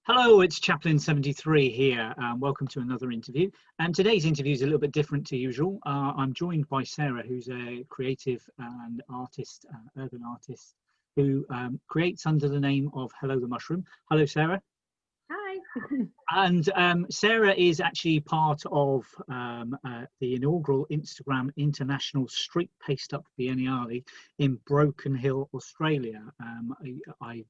Hello, it's Chaplain73 here. Welcome to another interview. And today's interview is a little bit different to usual. I'm joined by Sarah, who's a creative and artist, urban artist, who creates under the name of Hello the Mushroom. Hello, Sarah. Hi. And Sarah is actually part of the inaugural Instagram International Street Paste Up Biennale in Broken Hill, Australia. I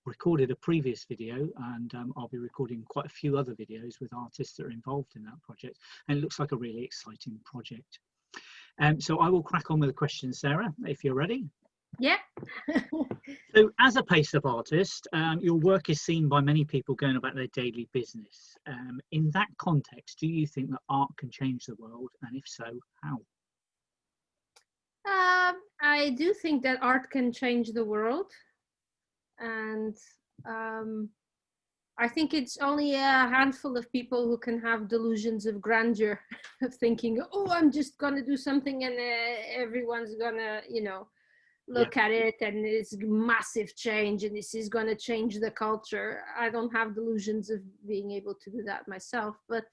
recorded a previous video, and I'll be recording quite a few other videos with artists that are involved in that project, and it looks like a really exciting project. So I will crack on with the questions, Sarah, if you're ready. Yeah. So as a paste-up artist, your work is seen by many people going about their daily business. In that context, do you think that art can change the world, and if so, how? I do think that art can change the world, and I think it's only a handful of people who can have delusions of grandeur, of thinking, oh, I'm just gonna do something and everyone's gonna, look at it and it's massive change and this is gonna change the culture. I don't have delusions of being able to do that myself, but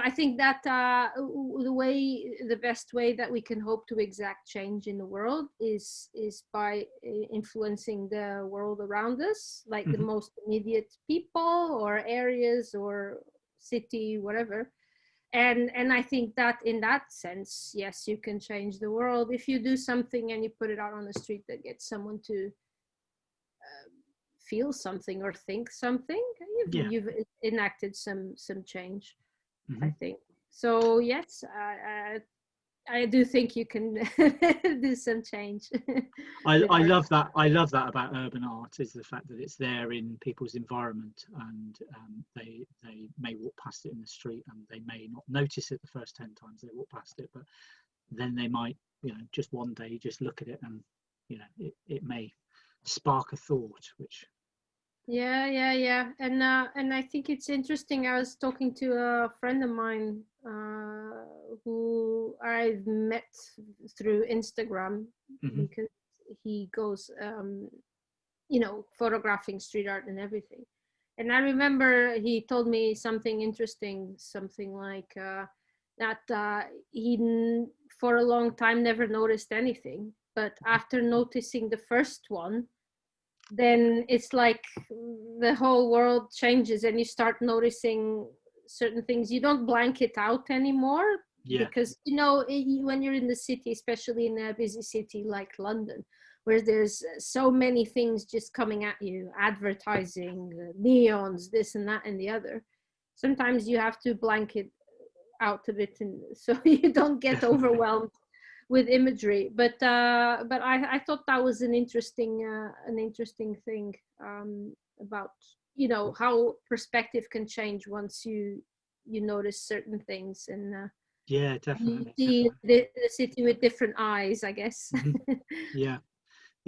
I think that the best way that we can hope to exact change in the world is by influencing the world around us, like the most immediate people or areas or city, whatever. And I think that in that sense, yes, you can change the world if you do something and you put it out on the street that gets someone to feel something or think something. You've enacted some change. I think so. Yes, I do think you can do some change. I love that. I love that about urban art, is the fact that it's there in people's environment, and they may walk past it in the street and they may not notice it the first 10 times they walk past it, but then they might, just one day just look at it and it may spark a thought, which. Yeah. And I think it's interesting. I was talking to a friend of mine who I've met through Instagram because he goes, photographing street art and everything. And I remember he told me something interesting, something like that he for a long time never noticed anything, but after noticing the first one, then it's like the whole world changes and you start noticing certain things. You don't blank it out anymore because, when you're in the city, especially in a busy city like London, where there's so many things just coming at you, advertising, neons, this and that and the other, sometimes you have to blank it out a bit so you don't get overwhelmed with imagery, but I thought that was an interesting thing about how perspective can change once you notice certain things and Definitely. you see the city with different eyes, I guess. Yeah.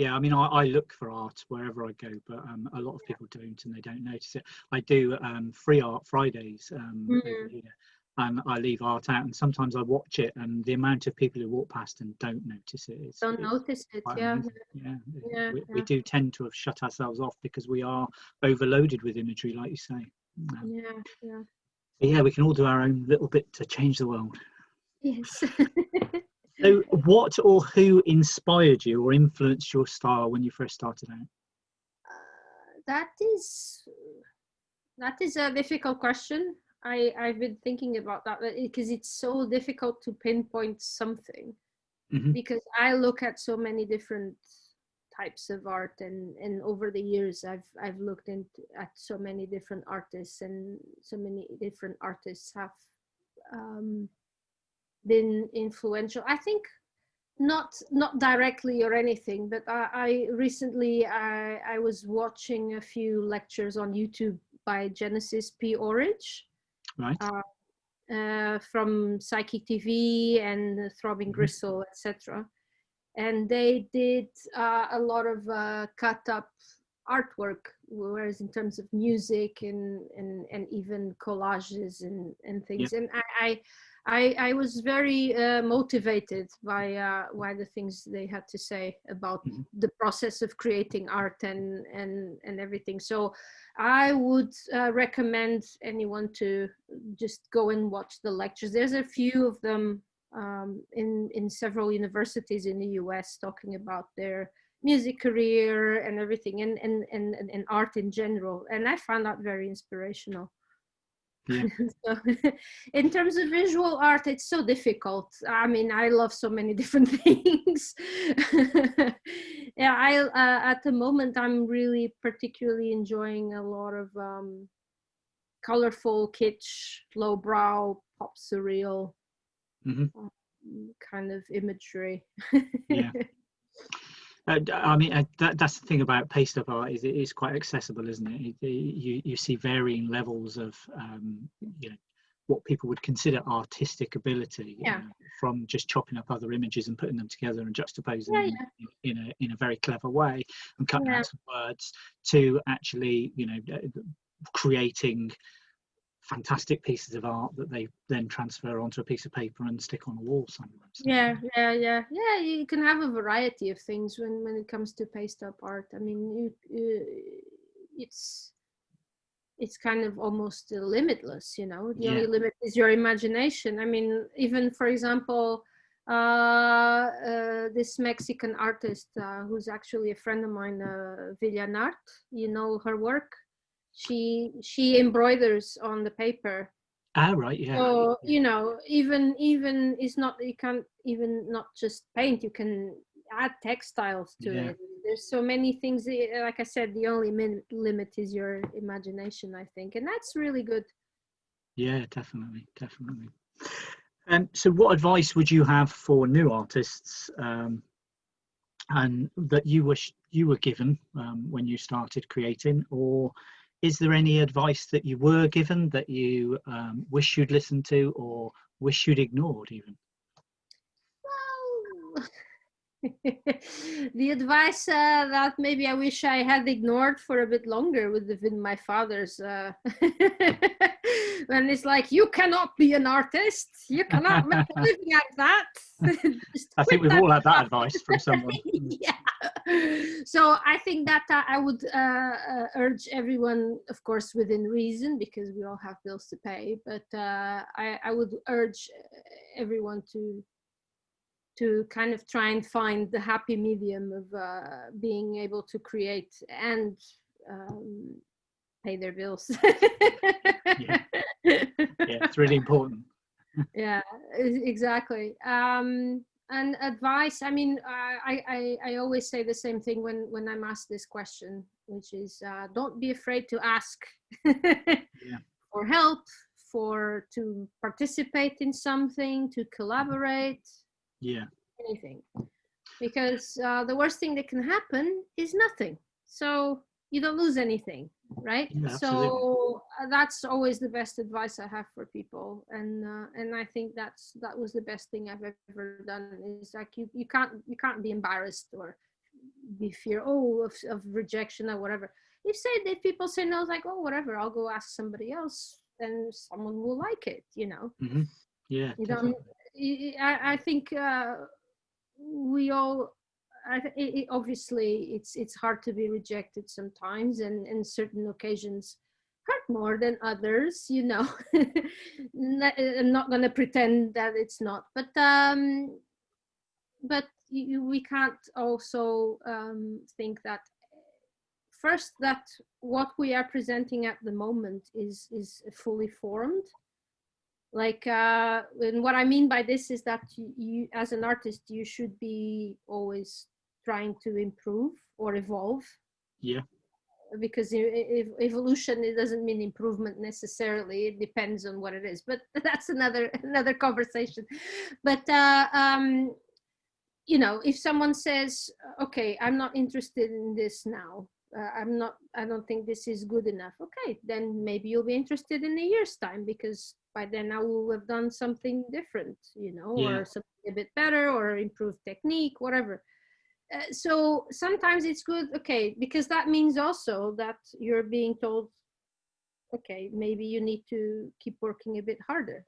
I mean, I look for art wherever I go, but a lot of people don't, and they don't notice it. I do free art Fridays over here. And I leave art out, and sometimes I watch it, and the amount of people who walk past and don't notice it is notice it. We do tend to have shut ourselves off because we are overloaded with imagery, like you say. Yeah, we can all do our own little bit to change the world. Yes. So what or who inspired you or influenced your style when you first started out? That is a difficult question. I've been thinking about that because it's so difficult to pinpoint something because I look at so many different types of art and over the years I've looked at so many different artists, and so many different artists have been influential. I think not directly or anything, but I recently I was watching a few lectures on YouTube by Genesis P. Orridge. Right. From Psychic TV and Throbbing Gristle, etc. And they did a lot of cut up artwork, whereas in terms of music and even collages and things. And I was very motivated by the things they had to say about the process of creating art and everything. So I would recommend anyone to just go and watch the lectures. There's a few of them in several universities in the US talking about their music career and everything, and art in general. And I found that very inspirational. Yeah. So, in terms of visual art, it's so difficult. I mean, I love so many different things. Yeah, at the moment I'm really particularly enjoying a lot of colorful, kitsch, lowbrow, pop surreal kind of imagery. Yeah. I mean, that's the thing about paste up art, is it is quite accessible, isn't it? You see varying levels of you know, what people would consider artistic ability, Yeah. from just chopping up other images and putting them together and juxtaposing Yeah, them in a very clever way and cutting yeah. out some words, to actually, you know, creating fantastic pieces of art that they then transfer onto a piece of paper and stick on a wall somewhere. Yeah, you can have a variety of things when it comes to paste up art. I mean, it's kind of almost limitless, you know. The only limit is your imagination. I mean, even for example, this Mexican artist who's actually a friend of mine, Villanart, you know her work. She embroiders on the paper. Ah, right, yeah. So, you know, even it's not, you can't even not just paint, you can add textiles to it. There's so many things. Like I said, the only limit is your imagination, I think, and that's really good. Yeah, definitely. So what advice would you have for new artists, and that you wish you were given when you started creating? Or is there any advice that you were given that you wish you'd listened to, or wish you'd ignored even? Well, the advice that maybe I wish I had ignored for a bit longer would have been my father's. When it's like, you cannot be an artist, you cannot make a living at that. I think we've all had that advice from someone. Yeah. So I think that I would urge everyone, of course, within reason, because we all have bills to pay. But I would urge everyone to kind of try and find the happy medium of being able to create and pay their bills. Yeah, it's really important. Yeah, exactly. And advice, I mean, I always say the same thing when I'm asked this question, which is don't be afraid to ask for help, to participate in something, to collaborate. Anything, because the worst thing that can happen is nothing, so you don't lose anything, right? So that's always the best advice I have for people, and I think that was the best thing I've ever done, is like you can't be embarrassed or be fear of rejection or whatever. If people say no, it's like, oh, whatever, I'll go ask somebody else and someone will like it, you know. Yeah, you don't I think we all obviously it's hard to be rejected sometimes, and certain occasions hurt more than others, you know. I'm not going to pretend that it's not, but we can't also think that first that what we are presenting at the moment is fully formed. Like and what I mean by this is that you as an artist, you should be always trying to improve or evolve, because evolution, it doesn't mean improvement necessarily, it depends on what it is, but that's another conversation. But you know, if someone says, okay, I'm not interested in this now, I don't think this is good enough, okay, then maybe you'll be interested in a year's time, because by then I will have done something different, you know, or something a bit better, or improved technique, whatever. So sometimes it's good, okay, because that means also that you're being told, okay, maybe you need to keep working a bit harder.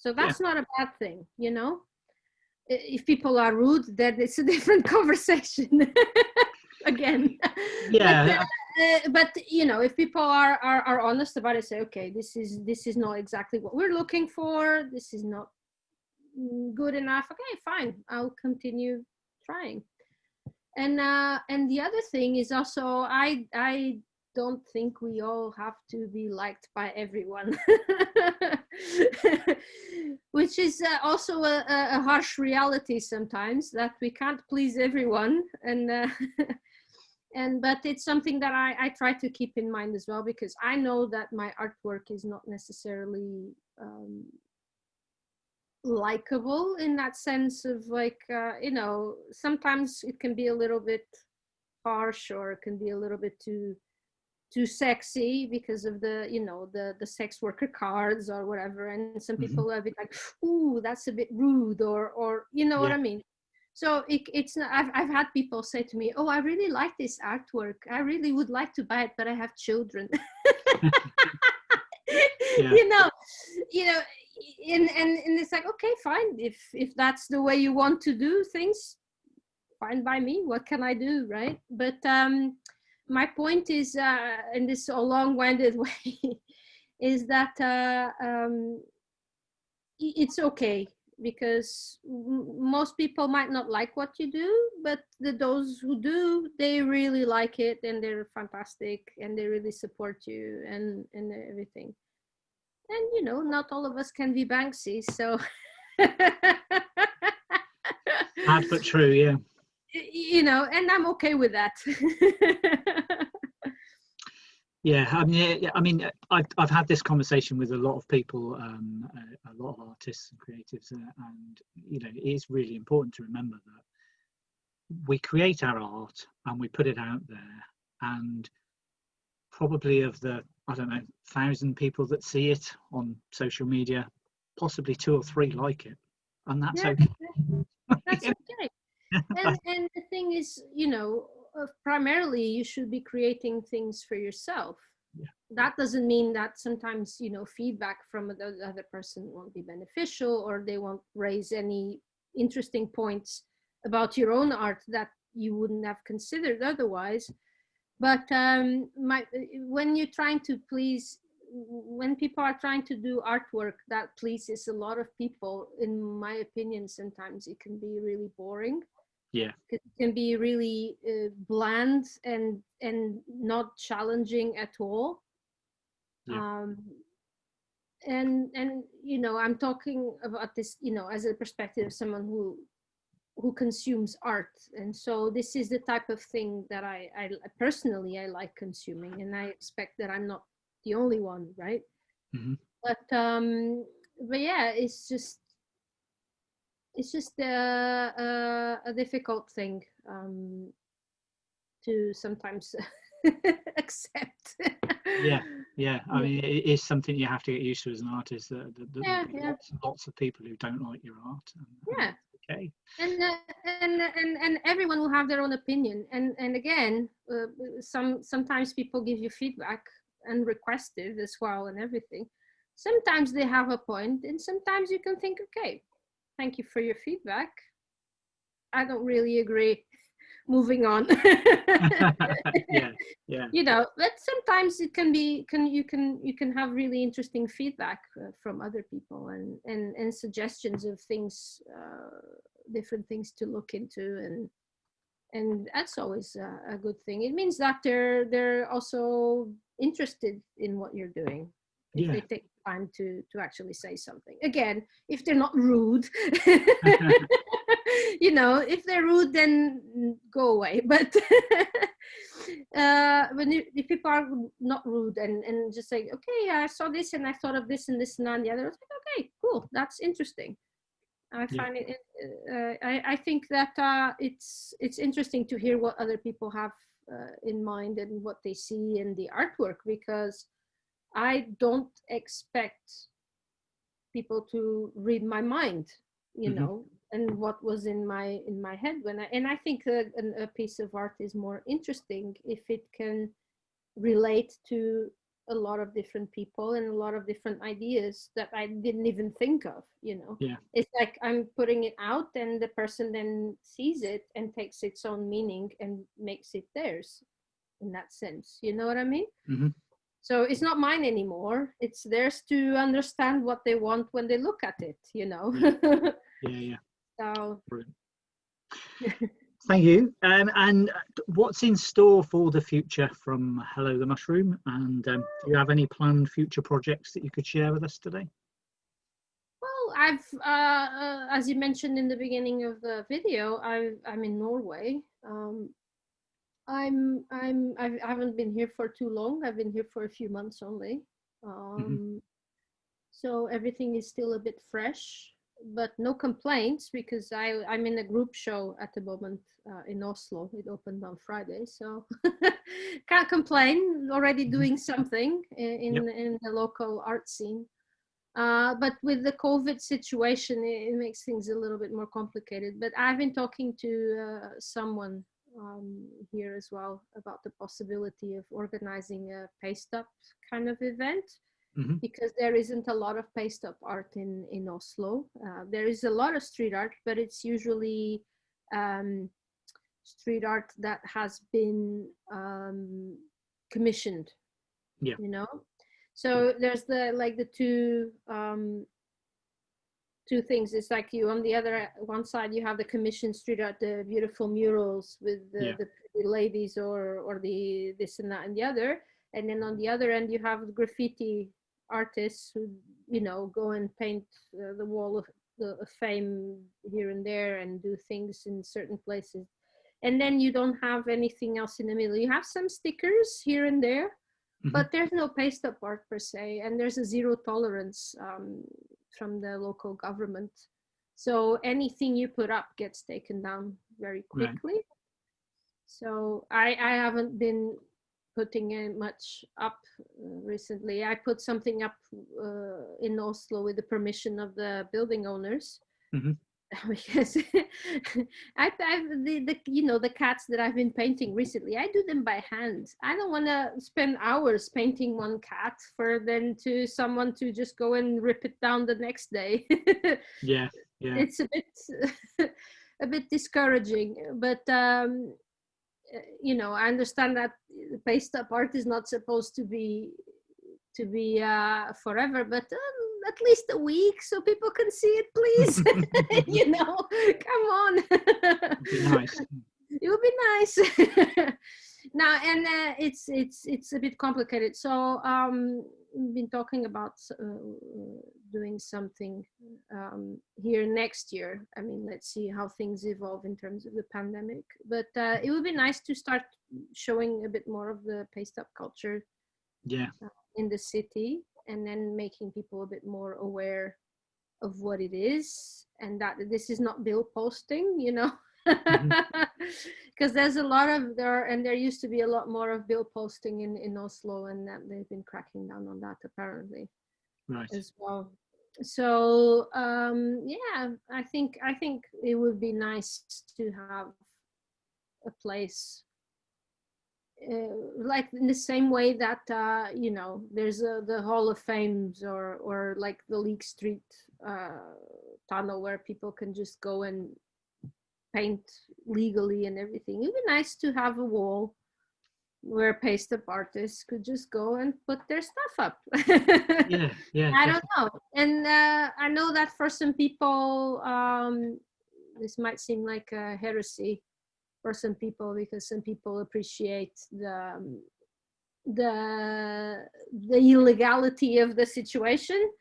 So that's not a bad thing, you know. If people are rude, then it's a different conversation again. Yeah. But you know, if people are honest about it, say, okay, this is not exactly what we're looking for. This is not good enough. Okay, fine, I'll continue trying. And the other thing is also, I don't think we all have to be liked by everyone. Which is also a harsh reality sometimes, that we can't please everyone. And but it's something that I try to keep in mind as well, because I know that my artwork is not necessarily likable in that sense of like, you know, sometimes it can be a little bit harsh, or it can be a little bit too sexy because of the, you know, the sex worker cards or whatever. And some people are a bit like, ooh, that's a bit rude, or you know what I mean. So it's not, I've had people say to me, oh, I really like this artwork, I really would like to buy it, but I have children. you know and it's like, okay, fine, if that's the way you want to do things, fine by me, what can I do, right? But my point is, in this a long-winded way, is that it's okay, because most people might not like what you do, but those who do, they really like it, and they're fantastic, and they really support you, and everything. And you know, not all of us can be Banksy, so Sad but true, yeah. You know, and I'm okay with that. Yeah, I mean, I've had this conversation with a lot of people, a lot of artists and creatives, and you know, it is really important to remember that we create our art and we put it out there, and probably of the, I don't know, 1,000 people that see it on social media, possibly 2 or 3 like it, and that's okay. That's okay. And the thing is, you know, primarily you should be creating things for yourself. Yeah. That doesn't mean that sometimes, you know, feedback from the other person won't be beneficial, or they won't raise any interesting points about your own art that you wouldn't have considered otherwise. But when you're trying to please, when people are trying to do artwork that pleases a lot of people, in my opinion, sometimes it can be really boring. Yeah, it can be really bland and not challenging at all. yeah. And you know, I'm talking about this, you know, as a perspective of someone who consumes art. And so this is the type of thing that I personally I like consuming, and I expect that I'm not the only one, right? Mm-hmm. But yeah, it's just a difficult thing to sometimes accept. Yeah. I mean, it is something you have to get used to as an artist. That Yeah, there'll be yeah. lots of people who don't like your art. Yeah. Okay. And everyone will have their own opinion. And again, sometimes people give you feedback, and request it as well, and everything. Sometimes they have a point, and sometimes you can think, okay, thank you for your feedback, I don't really agree, moving on. Yeah. You know, but sometimes it can be, you can have really interesting feedback from other people, and suggestions of things, different things to look into, and that's always a good thing. It means that they're also interested in what you're doing, if Yeah. they take time to actually say something. Again, if they're not rude. You know, if they're rude, then go away. But if people are not rude, and just say, okay, I saw this and I thought of this and this and that and the other, it's like, okay, cool, that's interesting. I find it. I think that it's interesting to hear what other people have in mind, and what they see in the artwork, because I don't expect people to read my mind, you know, and what was in my head when I think a piece of art is more interesting if it can relate to a lot of different people and a lot of different ideas that I didn't even think of, Yeah. It's like I'm putting it out and the person then sees it and takes its own meaning and makes it theirs in that sense. You know what I mean? Mm-hmm. So it's not mine anymore. It's theirs to understand what they want when they look at it, Yeah. So Brilliant. Thank you. And what's in store for the future from Hello the Mushroom? And do you have any planned future projects that you could share with us today? Well, I've, as you mentioned in the beginning of the video, I'm in Norway. I haven't been here for too long. I've been here for a few months only. So everything is still a bit fresh, but no complaints because I'm in a group show at the moment in Oslo. It opened on Friday, so can't complain. Already doing something in the local art scene. But with the COVID situation, it makes things a little bit more complicated. But I've been talking to someone here as well about the possibility of organizing a paste up kind of event. Because there isn't a lot of paste up art in Oslo. There is a lot of street art, but it's usually street art that has been commissioned. Yeah. So there's the two things. It's like you on the other one side you have the commissioned street art, the beautiful murals with the pretty ladies or the this and that and the other, and then on the other end you have graffiti artists who go and paint the wall of the fame here and there and do things in certain places, and then you don't have anything else in the middle. You have some stickers here and there, but there's no paste up art per se, and there's a zero tolerance from the local government, so anything you put up gets taken down very quickly. So I haven't been putting in much up recently. I put something up in Oslo with the permission of the building owners, because I've the cats that I've been painting recently, I do them by hand. I don't want to spend hours painting one cat for then to someone to just go and rip it down the next day. Yeah. It's a bit discouraging, but I understand that paste up art is not supposed to be forever, but at least a week so people can see it, please. Come on. It'd be nice. It would be nice. Now, and it's a bit complicated. So we've been talking about doing something here next year. I mean, let's see how things evolve in terms of the pandemic. But it would be nice to start showing a bit more of the paste up culture in the city, and then making people a bit more aware of what it is, and that this is not bill posting, because there's a lot of there used to be a lot more of bill posting in Oslo, and that they've been cracking down on that apparently as well. So I think it would be nice to have a place like in the same way that there's the Hall of Fames or like the Leek Street tunnel where people can just go and paint legally and everything. It'd be nice to have a wall where paste up artists could just go and put their stuff up. I don't know, and I know that for some people this might seem like a heresy for some people, because some people appreciate the illegality of the situation.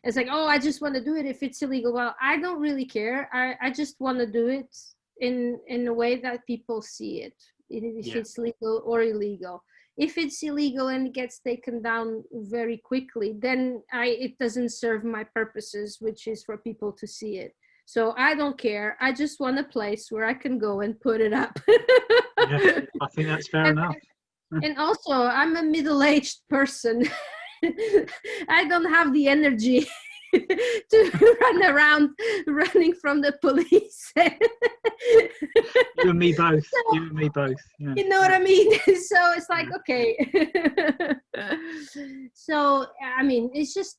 It's like, oh, I just want to do it if it's illegal. Well, I don't really care. I just want to do it in a way that people see it, if it's legal or illegal. If it's illegal and it gets taken down very quickly, then it doesn't serve my purposes, which is for people to see it. So I don't care. I just want a place where I can go and put it up. I think that's fair enough. And also, I'm a middle-aged person. I don't have the energy to run around running from the police. You and me both. You and me both. Yeah. You know what I mean? So it's like, okay. So I mean, it's just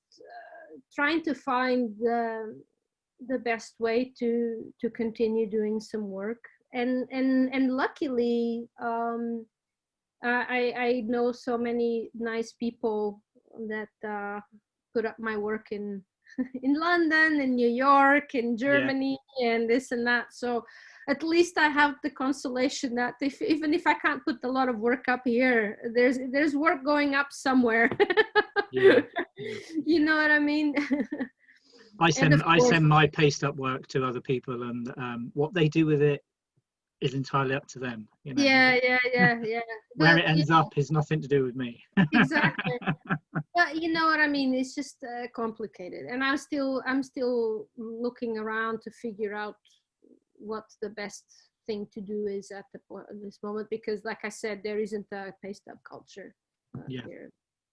trying to find the best way to continue doing some work, and luckily I know so many nice people that put up my work in in London, in New York, in Yeah, Germany, and this and that. So at least I have the consolation that even if I can't put a lot of work up here, there's work going up somewhere. yeah, yeah. You know what I mean? I And send of I course, send my paste up work to other people, and what they do with it is entirely up to them. You know, yeah. where But it yeah, ends up is nothing to do with me. exactly. But you know what I mean? It's just complicated, and I'm still looking around to figure out what the best thing to do is at this moment, because, like I said, there isn't a paste up culture Yeah, here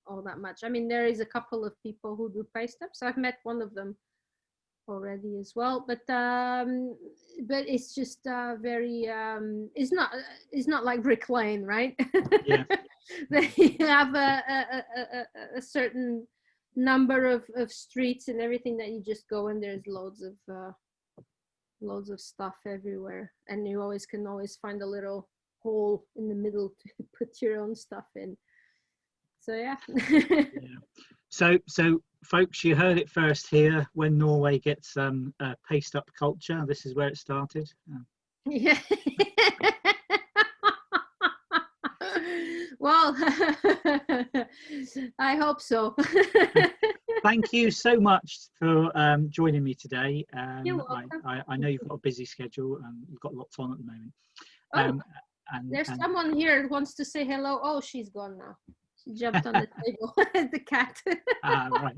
all that much. I mean, there is a couple of people who do paste ups. I've met one of them already as well, but it's just very it's not like Brick Lane, right? yeah, They have a certain number of streets and everything that you just go, and there's loads of stuff everywhere, and you always can always find a little hole in the middle to put your own stuff in. So yeah. yeah. So folks, you heard it first here. When Norway gets a paste up culture, this is where it started. Yeah. Well, I hope so. Thank you so much for joining me today. You're welcome. I know you've got a busy schedule and you've got lots on at the moment. Oh, there's And someone here who wants to say hello. Oh, she's gone now. She jumped on the table. The cat. right.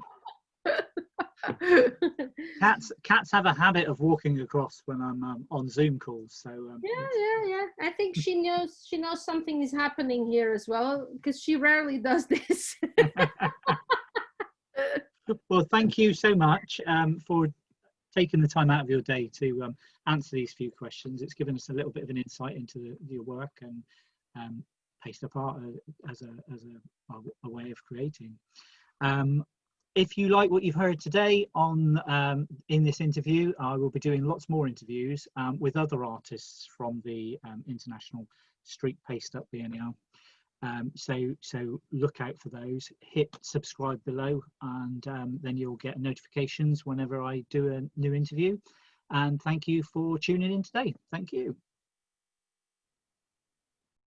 Cats have a habit of walking across when I'm on Zoom calls. So Yeah. I think she knows something is happening here as well, because she rarely does this. well, thank you so much for taking the time out of your day to answer these few questions. It's given us a little bit of an insight into your work and paste up art as a way of creating. If you like what you've heard today in this interview, I will be doing lots more interviews with other artists from the International Street Paste Up Biennial. So look out for those. Hit subscribe below, and then you'll get notifications whenever I do a new interview. And thank you for tuning in today. Thank you.